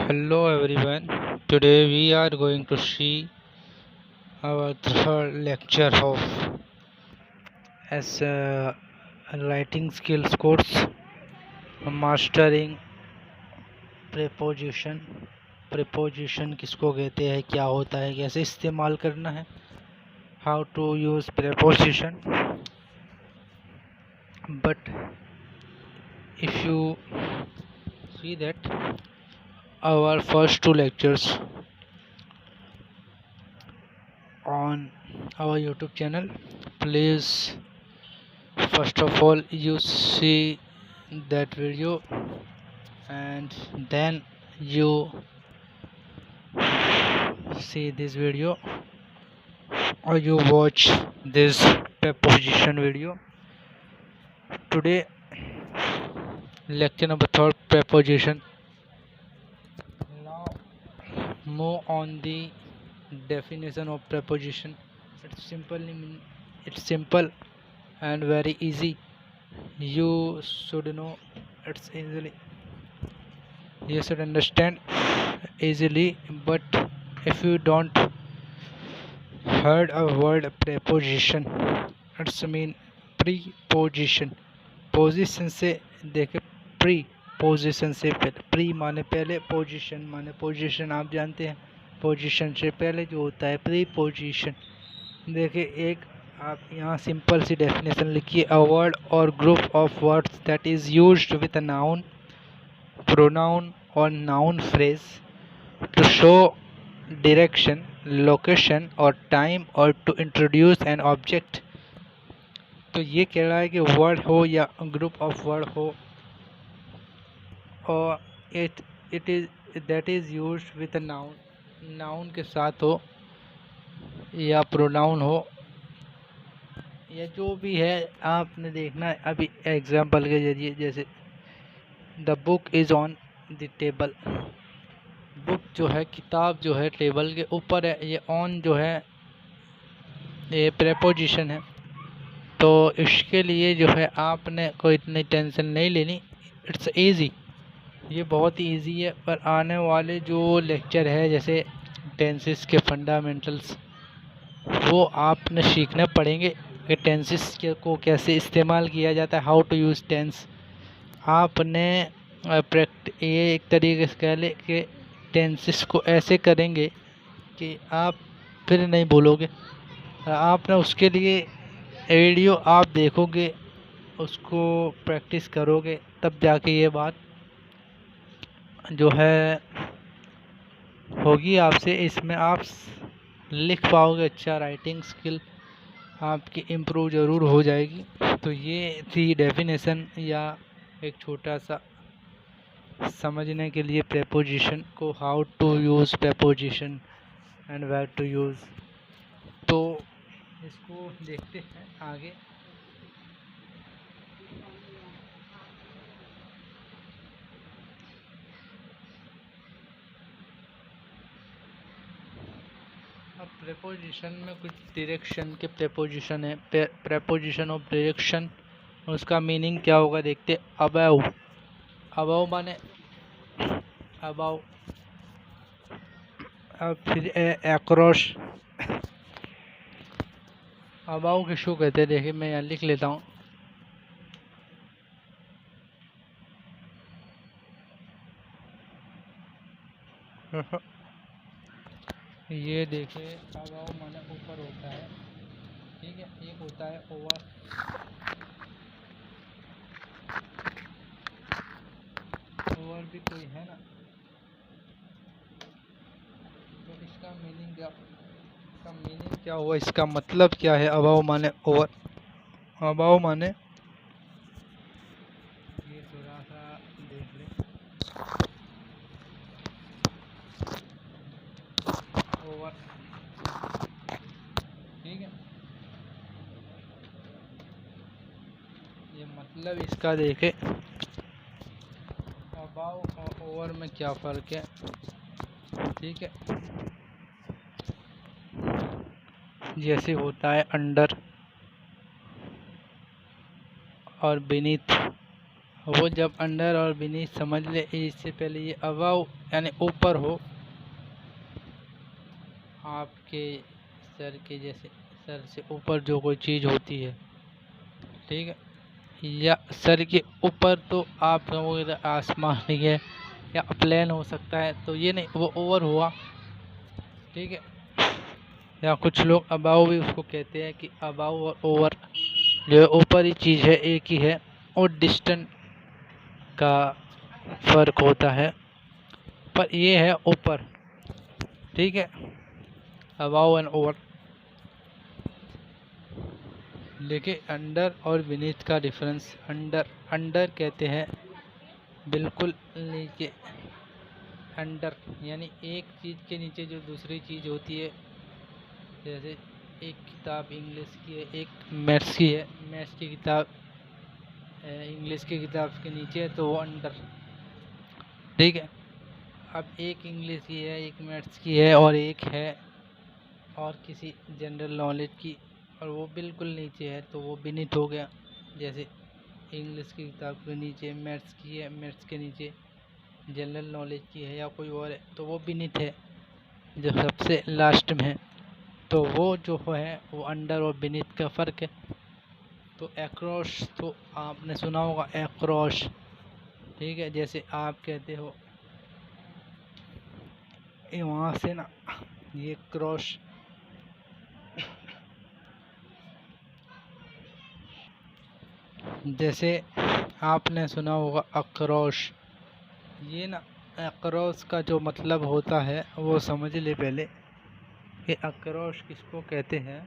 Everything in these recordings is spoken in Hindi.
Hello everyone. Today we are going to see our third lecture of as writing skills course, mastering preposition. preposition किसको कहते हैं, क्या होता है, कैसे इस्तेमाल करना है, how to use preposition. But if you see that our first two lectures on our YouTube channel, please first of all you see that video and then you see this video or you watch this preposition video. Today lecture number 3, preposition. Now move on the definition of preposition. It's simple and very easy. You should know, it's easily, you should understand easily. But if you don't heard a word preposition, it's mean preposition. Position से देखे, प्री पोजीशन से पहले, प्री माने पहले, पोजीशन माने पोजीशन, आप जानते हैं पोजीशन से पहले जो होता है प्री पोजीशन. देखिए एक आप यहाँ सिंपल सी डेफिनेशन लिखिए, अ वर्ड और group of words that is used with a noun, pronoun और noun phrase to show direction, location और time और to introduce an object. तो ये कह रहा है कि वर्ड हो या ग्रुप ऑफ वर्ड हो और it is that is used with noun, noun के साथ हो या प्रोनाउन हो या जो भी है, आपने देखना है. अभी एग्जांपल के जरिए, जैसे the book is on the table, book जो है, किताब जो है टेबल के ऊपर है, ये ऑन जो है ये प्रेपोजिशन है. तो इसके लिए जो है आपने कोई इतनी टेंशन नहीं लेनी, इट्स इजी, ये बहुत ही ईजी है. पर आने वाले जो लेक्चर है जैसे टेंसेस के फंडामेंटल्स, वो आपने सीखने पड़ेंगे कि टेंसेस को कैसे इस्तेमाल किया जाता है, हाउ टू यूज़ टेंस. आपने ये एक तरीके से कह ले कि टेंसेस को ऐसे करेंगे कि आप फिर नहीं बोलोगे. आपने उसके लिए वीडियो आप देखोगे, उसको प्रैक्टिस करोगे, तब जाके ये बात जो है होगी आपसे. इसमें आप लिख पाओगे, अच्छा राइटिंग स्किल आपकी इम्प्रूव ज़रूर हो जाएगी. तो ये थी डेफिनेशन या एक छोटा सा समझने के लिए प्रेपोजिशन को, how to use preposition and where to use. तो इसको देखते हैं आगे. अब प्रेपोजिशन में कुछ डायरेक्शन के प्रेपोजिशन है. प्रेपोजिशन ऑफ डायरेक्शन, उसका मीनिंग क्या होगा देखते. अबाउ, अबाउ माने अबाउ. अब फिर अक्रॉस, अबाउ किसको कहते हैं, देखिए मैं यहाँ लिख लेता हूँ. ये देखिए अबाउ माने ऊपर होता है, ठीक है. एक होता है ओवर, ओवर भी कोई है ना. तो इसका मीनिंग क्या हुआ, इसका मतलब क्या है. अबाउ माने ओवर, अबाउ माने, ये थोड़ा सा देख ले, ओवर, ठीक है. ये मतलब इसका देखे, अबाउ और ओवर में क्या फ़र्क है, ठीक है. जैसे होता है अंडर और बीनीथ, वो जब अंडर और बीनीथ समझ ले, इससे पहले ये अबव यानी ऊपर हो, आपके सर के जैसे, सर से ऊपर जो कोई चीज़ होती है, ठीक है, या सर के ऊपर तो आप कहोगे आसमान ही है या प्लेन हो सकता है, तो ये नहीं, वो ओवर हुआ, ठीक है। या कुछ लोग अबाव भी उसको कहते हैं कि अबाव और ओवर जो है ऊपर ही चीज़ है, एक ही है, और डिस्टेंस का फ़र्क होता है, पर ये है ऊपर, ठीक है, अबाव एंड ओवर। देखिए अंडर और बीनीथ का डिफरेंस, अंडर अंडर कहते हैं बिल्कुल नीचे, अंडर यानी एक चीज़ के नीचे जो दूसरी चीज़ होती है, जैसे एक किताब इंग्लिश की है, एक मैथ्स की है, मैथ्स की किताब इंग्लिश की किताब के नीचे है तो वो अंडर, ठीक है। अब एक इंग्लिश की है, एक मैथ्स की है, और एक है और किसी जनरल नॉलेज की, और वो बिल्कुल नीचे है तो वो बीनीथ हो गया। जैसे इंग्लिश की किताब के नीचे मैथ्स की है, मैथ्स के नीचे जनरल नॉलेज की है या कोई और है, तो वो बीनीथ है, जो सबसे लास्ट में है, तो वो जो है वो अंडर और बीनीथ का फ़र्क है। तो एक्रॉस तो आपने सुना होगा, एक्रॉस, ठीक है, जैसे आप कहते हो ये वहाँ से ना, ये क्रॉस, जैसे आपने सुना होगा अक्रॉस, ये ना अक्रॉस का जो मतलब होता है वो समझ ले पहले कि अक्रॉस किसको कहते हैं।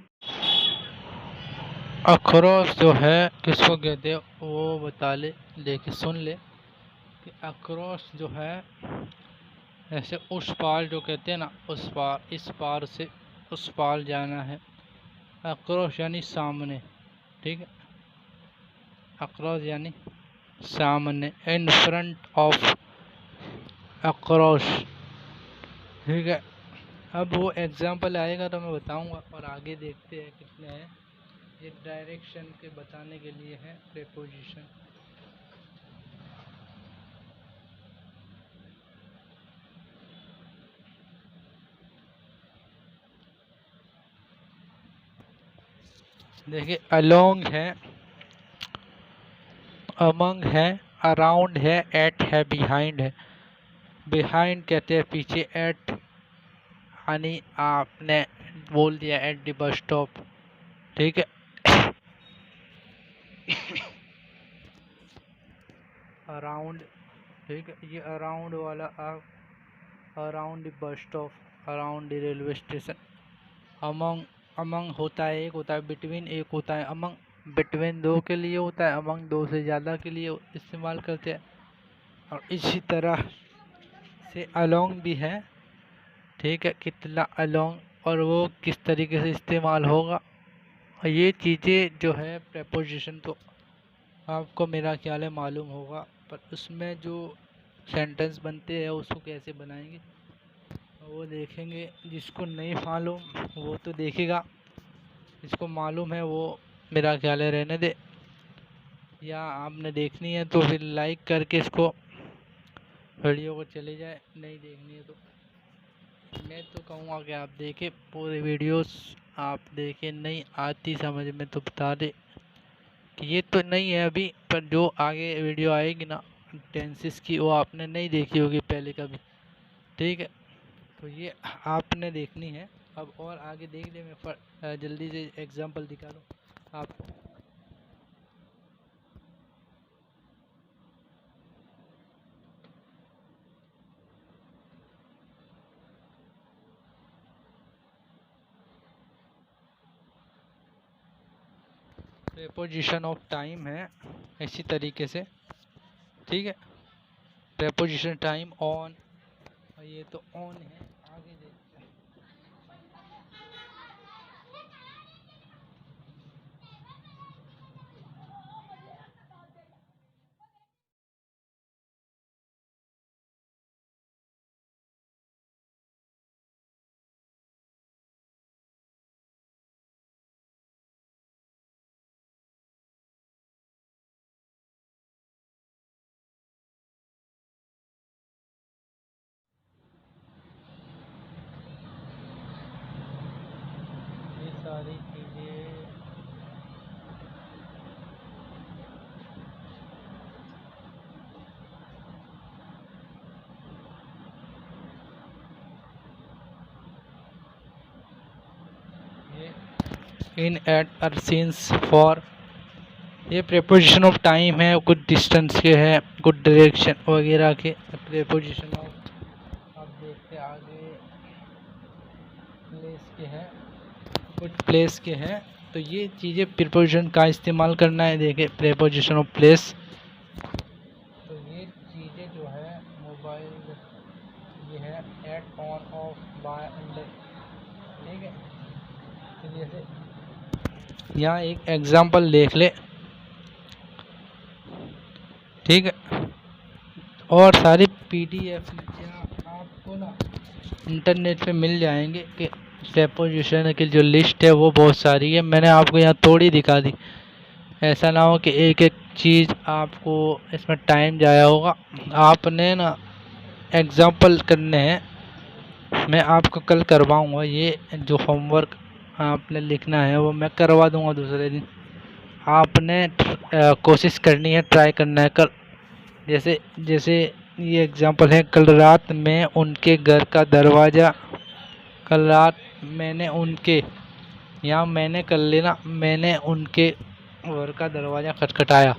अक्रॉस जो है किसको कहते हैं वो बता ले, देखिए सुन ले कि अक्रॉस जो है, ऐसे उस पार जो कहते हैं ना, उस पार, इस पार से उस पार जाना है, अक्रॉस यानी सामने, ठीक है, अक्रॉस यानी सामने, इन फ्रंट ऑफ, अक्रॉस, ठीक है। अब वो एग्जाम्पल आएगा तो मैं बताऊंगा, और आगे देखते हैं कितने हैं। ये डायरेक्शन के बताने के लिए है प्रेपोजिशन। देखिए अलोंग है, अमंग है, अराउंड है, एट है, बिहाइंड है। बिहाइंड कहते हैं पीछे, एट यानी आपने बोल दिया एट द बस स्टॉप, ठीक है। अराउंड, ठीक है, ये अराउंड वाला आप around the bus stop, around the railway station. Among, among होता है एक, होता है बिटवीन, एक होता है अमंग, बिटवीन दो के लिए होता है, अमंग दो से ज़्यादा के लिए इस्तेमाल करते हैं। और इसी तरह से अलोंग भी है, ठीक है, कितना अलोंग और वो किस तरीके से इस्तेमाल होगा, और ये चीज़ें जो है प्रेपोजिशन तो आपको मेरा ख्याल है मालूम होगा, पर उसमें जो सेंटेंस बनते हैं उसको कैसे बनाएंगे वो देखेंगे। जिसको नहीं मालूम वो तो देखेगा, जिसको मालूम है वो मेरा ख्याल है रहने दे, या आपने देखनी है तो फिर लाइक करके इसको वीडियो को चले जाए, नहीं देखनी है तो मैं तो कहूँगा कि आप देखें पूरे वीडियोस, आप देखें, नहीं आती समझ में तो बता दे कि ये तो नहीं है अभी, पर जो आगे वीडियो आएगी ना टेंसेस की, वो आपने नहीं देखी होगी पहले कभी, ठीक है, तो ये आपने देखनी है। अब और आगे देख ले, मैं जल्दी से एग्जांपल दिखा दूँ आपको। प्रेपोजिशन ऑफ टाइम है इसी तरीके से, ठीक है, प्रेपोजिशन टाइम ऑन, ये तो ऑन है, आगे देखते हैं। इन एट आर सीन्स फॉर, ये प्रेपोजिशन ऑफ टाइम है, कुछ डिस्टेंस के है, कुछ डायरेक्शन वगैरह के प्रेपोजिशन ऑफ, आप देखते आगे प्लेस के हैं, कुछ प्लेस के हैं। तो ये चीज़ें प्रेपोजिशन का इस्तेमाल करना है। देखिए प्रेपोजिशन ऑफ प्लेस, तो ये चीज़ें जो है मोबाइल, ये है at on of by under, ठीक है। तो जैसे यहाँ एक एग्जांपल देख ले, ठीक है। और सारी पीडीएफ आपको ना इंटरनेट पे मिल जाएंगे कि प्रेपोजिशन की जो लिस्ट है वो बहुत सारी है। मैंने आपको यहाँ थोड़ी दिखा दी, ऐसा ना हो कि एक एक चीज़ आपको इसमें टाइम जाया होगा। आपने ना एग्जांपल करने हैं, मैं आपको कल करवाऊँगा। ये जो होमवर्क आपने लिखना है वो मैं करवा दूँगा दूसरे दिन। आपने कोशिश करनी है, ट्राई करना है। कल जैसे जैसे ये एग्जांपल है, कल रात में उनके घर का दरवाज़ा, कल रात मैंने उनके, यहाँ मैंने कर लेना, मैंने उनके घर का दरवाज़ा खटखटाया।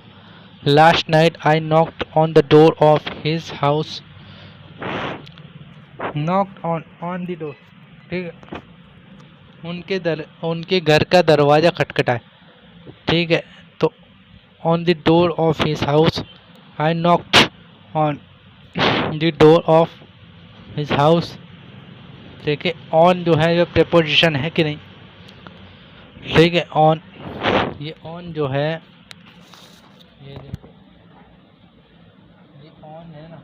Last night I knocked on the door of his house, knocked on the door, ठीक है। उनके घर का दरवाज़ा खटखटाया, ठीक है। तो on the door of his house, I knocked on the door of his house. देखिए ऑन जो है, जो प्रेपोजिशन है कि नहीं, ठीक है। ऑन, ये ऑन जो है, ये देखिए ये ऑन है ना,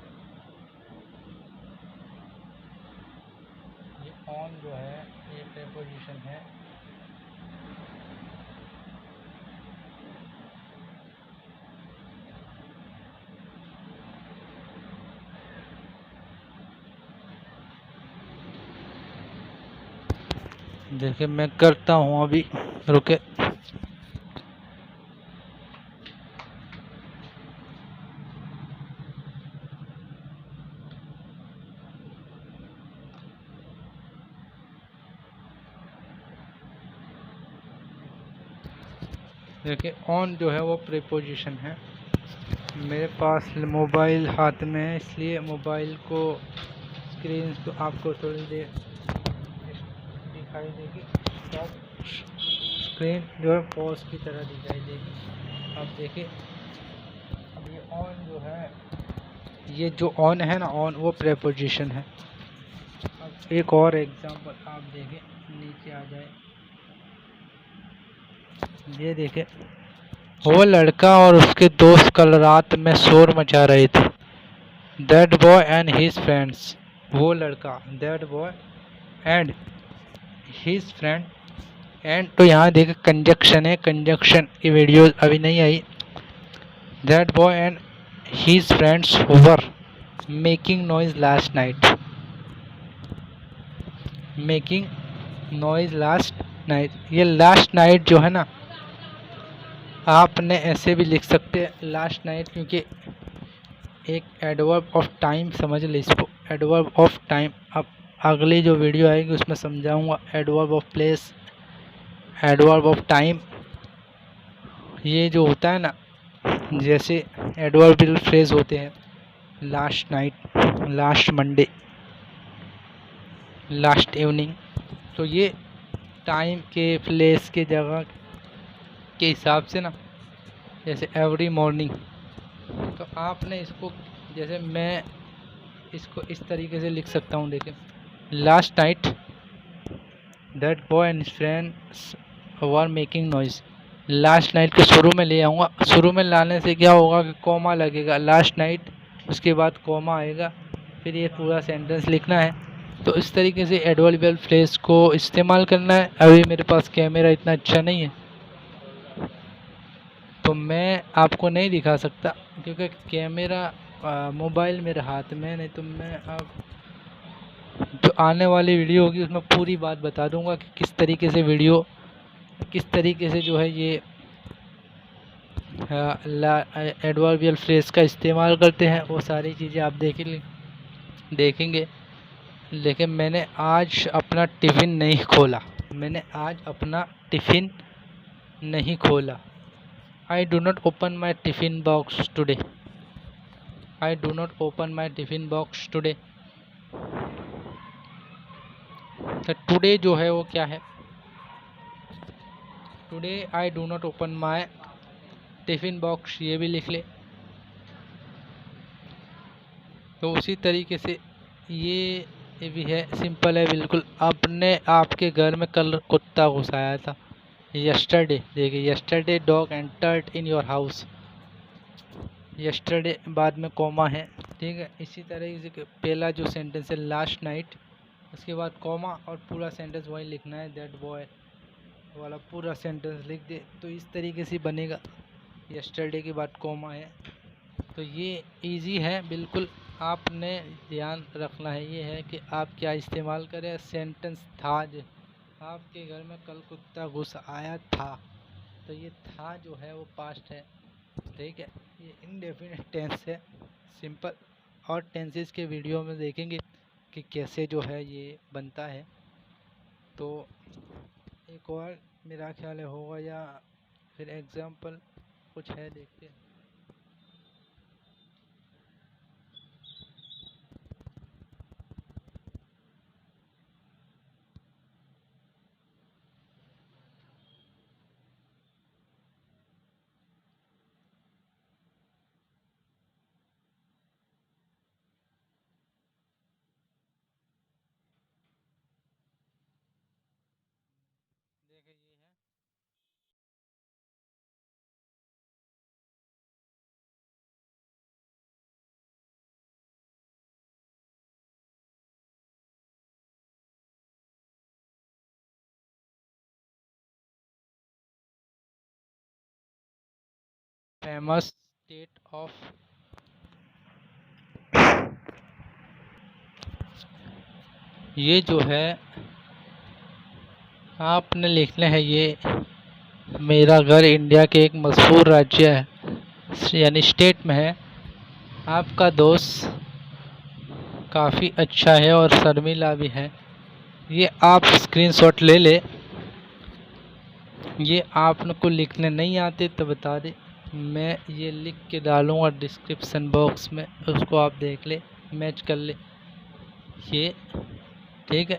ये ऑन जो है ये प्रेपोजिशन है। देखिए मैं करता हूँ अभी, रुके। देखिए ऑन जो है वो प्रीपोजिशन है। मेरे पास मोबाइल हाथ में है, इसलिए मोबाइल को स्क्रीन तो आपको थोड़ी देर दिखाई देगी, तो स्क्रीन जो है पॉज की तरह दिखाई देगी। अब देखिए, अब ये ऑन जो है, ये जो ऑन है ना, ऑन वो प्रीपोजिशन है। अब एक और एग्जांपल आप देखें, नीचे आ जाए, ये देखें, वो लड़का और उसके दोस्त कल रात में शोर मचा रहे थे। That boy and his friends, वो लड़का, that boy and his friend, and तो यहाँ देखे कंजक्शन है, कंजक्शन की वीडियो अभी नहीं आई। That boy and his friends were making noise last night, making noise last night. ये लास्ट नाइट जो है ना, आपने ऐसे भी लिख सकते हैं लास्ट नाइट, क्योंकि एक एडवर्ब ऑफ टाइम समझ ले इसको, एडवर्ब ऑफ टाइम। अब अगली जो वीडियो आएगी उसमें समझाऊंगा adverb of place, adverb of time. ये जो होता है ना, जैसे एडवर्बियल फ्रेज होते हैं, last night, last Monday, last evening, तो ये टाइम के, प्लेस के, जगह के हिसाब से ना, जैसे एवरी मॉर्निंग, तो आपने इसको, जैसे मैं इसको इस तरीके से लिख सकता हूँ। देखिए last night that boy and friends were making noise. Last night के शुरू में ले आऊँगा, शुरू में लाने से क्या होगा कि कॉमा लगेगा, लास्ट नाइट उसके बाद कॉमा आएगा, फिर ये पूरा सेंटेंस लिखना है। तो इस तरीके से एडवर्बियल फ्रेज को इस्तेमाल करना है। अभी मेरे पास कैमरा इतना अच्छा नहीं है, तो मैं आपको नहीं दिखा सकता, क्योंकि कैमरा मोबाइल मेरे हाथ में, नहीं तो मैं अब जो आने वाली वीडियो होगी उसमें पूरी बात बता दूंगा कि किस तरीके से वीडियो, किस तरीके से जो है ये एडवर्बियल फ्रेज का इस्तेमाल करते हैं। वो सारी चीज़ें आप देखेंगे। लेकिन मैंने आज अपना टिफ़िन नहीं खोला, मैंने आज अपना टिफ़िन नहीं खोला। I do not open my tiffin box today. I do not open my tiffin box today. तो टुडे जो है वो क्या है? Today I do not open my tiffin box, ये भी लिख ले। तो उसी तरीके से ये भी है, सिंपल है बिल्कुल। अपने आपके घर में कल कुत्ता घुस आया था। यस्टरडे, देखिए yesterday dog entered in your house. Yesterday बाद में कॉमा है, ठीक है। इसी तरह से पहला जो सेंटेंस है लास्ट नाइट, उसके बाद कॉमा और पूरा सेंटेंस वही लिखना है, दैट बॉय वाला पूरा सेंटेंस लिख दे तो इस तरीके से बनेगा। यस्टरडे के बाद कॉमा है, तो ये इजी है बिल्कुल। आपने ध्यान रखना है ये है कि आप क्या इस्तेमाल करें। सेंटेंस था, जो आपके घर में कल कुत्ता घुस आया था, तो ये था जो है वो पास्ट है, ठीक है। ये इनडेफिनिट टेंस है, सिंपल। और टेंसेस के वीडियो में देखेंगे कि कैसे जो है ये बनता है। तो एक और मेरा ख्याल है होगा, या फिर एग्जाम्पल कुछ है, देखते हैं। देखिए ये है, फेमस स्टेट ऑफ, ये जो है आपने लिखना है। ये मेरा घर इंडिया के एक मशहूर राज्य है यानी स्टेट में है। आपका दोस्त काफ़ी अच्छा है और शर्मिला भी है। ये आप स्क्रीनशॉट ले ले। ये आपको लिखने नहीं आते तो बता दे, मैं ये लिख के डालूँगा डिस्क्रिप्शन बॉक्स में, उसको आप देख ले, मैच कर ले ये, ठीक है।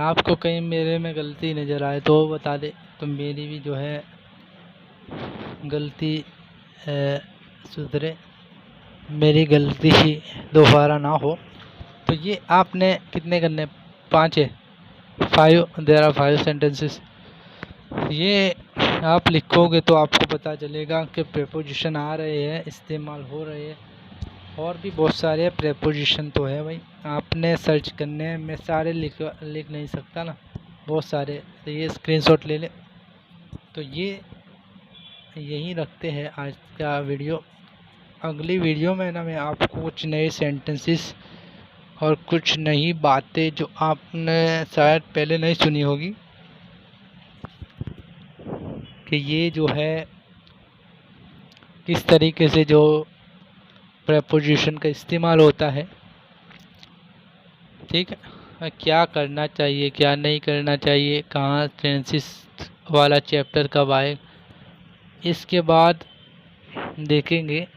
आपको कहीं मेरे में गलती नज़र आए तो वो बता दे, तो मेरी भी जो है गलती सुधरे, मेरी गलती ही दोबारा ना हो। तो ये आपने कितने करने? 5 है, 5, देयर आर 5 सेंटेंसेस। ये आप लिखोगे तो आपको पता चलेगा कि प्रेपोजिशन आ रहे हैं, इस्तेमाल हो रहे हैं। और भी बहुत सारे प्रेपोजिशन तो है भाई, आपने सर्च करने हैं, मैं सारे लिख नहीं सकता ना, बहुत सारे। तो ये स्क्रीनशॉट ले ले। तो ये यहीं रखते हैं आज का वीडियो। अगली वीडियो में ना मैं आपको कुछ नए सेंटेंसेस और कुछ नई बातें जो आपने शायद पहले नहीं सुनी होगी, कि ये जो है किस तरीके से जो प्रेपोजिशन का इस्तेमाल होता है, ठीक है। क्या करना चाहिए, क्या नहीं करना चाहिए, कहाँ टेंसेस वाला चैप्टर कब आए, इसके बाद देखेंगे।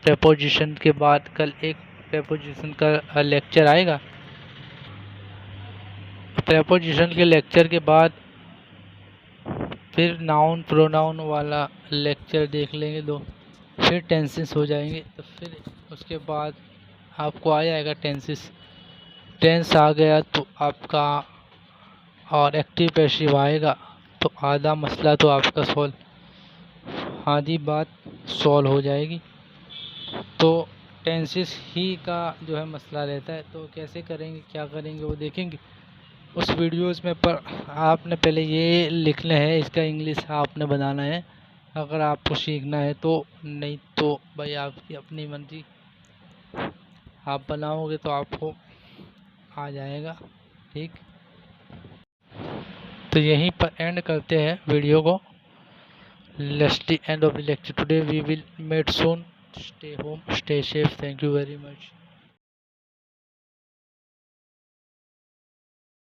प्रेपोजिशन के बाद कल एक प्रेपोजिशन का लेक्चर आएगा। प्रेपोजिशन के लेक्चर के बाद फिर नाउन प्रोनाउन वाला लेक्चर देख लेंगे दो, फिर टेंसेस हो जाएंगे। तो फिर उसके बाद आपको आ जाएगा टेंसेस। टेंस आ गया तो आपका और एक्टिव पैसिव आएगा, तो आधा मसला तो आपका सॉल्व, आधी बात सॉल्व हो जाएगी। तो टेंसेस ही का जो है मसला रहता है, तो कैसे करेंगे, क्या करेंगे, वो देखेंगे उस वीडियोस में। पर आपने पहले ये लिखना है, इसका इंग्लिश आपने बनाना है अगर आपको सीखना है तो, नहीं तो भाई आपकी अपनी मर्जी, आप बनाओगे तो आपको आ जाएगा, ठीक। तो यहीं पर एंड करते हैं वीडियो को। Let's the end of the lecture today. We will meet soon. Stay home, stay safe. Thank you very much.